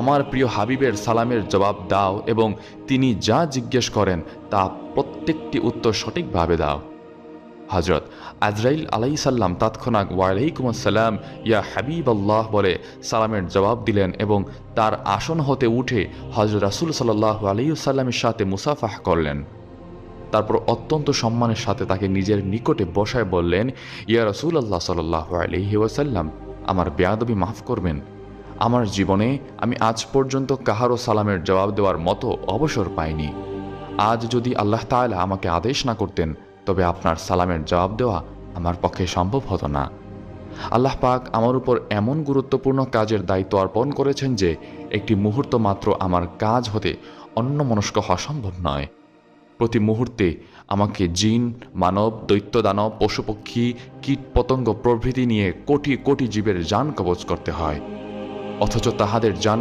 আমার প্রিয় হাবিবের সালামের জবাব দাও এবং তিনি যা জিজ্ঞেস করেন তা প্রত্যেকটি উত্তর সঠিকভাবে দাও। হজরত আজরাইল আলাইসাল্লাম তৎক্ষণাৎ ওয়ালাইকুম আসসালাম ইয়া হাবিব আল্লাহ বলে সালামের জবাব দিলেন এবং তার আসন হতে উঠে হজরত রাসূল সাল্লাল্লাহু আলাইহি ওয়াসাল্লামের সাথে মুসাফাহ করলেন। তারপর অত্যন্ত সম্মানের সাথে তাকে নিজের নিকটে বসায় বললেন, ইয়া রাসূলুল্লাহ সাল্লাল্লাহু আলাইহি ওয়াসাল্লাম, আমার বেয়াদবি মাফ করবেন। আমার জীবনে আমি আজ পর্যন্ত কাহারও সালামের জবাব দেওয়ার মতো অবসর পাইনি। আজ যদি আল্লাহ তাআলা আমাকে আদেশ না করতেন তবে আপনার সালামের জবাব দেওয়া আমার পক্ষে সম্ভব হতো না। আল্লাহ পাক আমার উপর এমন গুরুত্বপূর্ণ কাজের দায়িত্ব অর্পণ করেছেন যে একটি মুহূর্ত মাত্র আমার কাজ হতে অন্যমনস্ক হওয়া সম্ভব নয়। প্রতি মুহূর্তে আমাকে জিন, মানব, দৈত্য, দানব, পশুপক্ষী, কীট পতঙ্গ প্রভৃতি নিয়ে কোটি কোটি জীবের জান কবজ করতে হয়, অথচ তাহাদের জান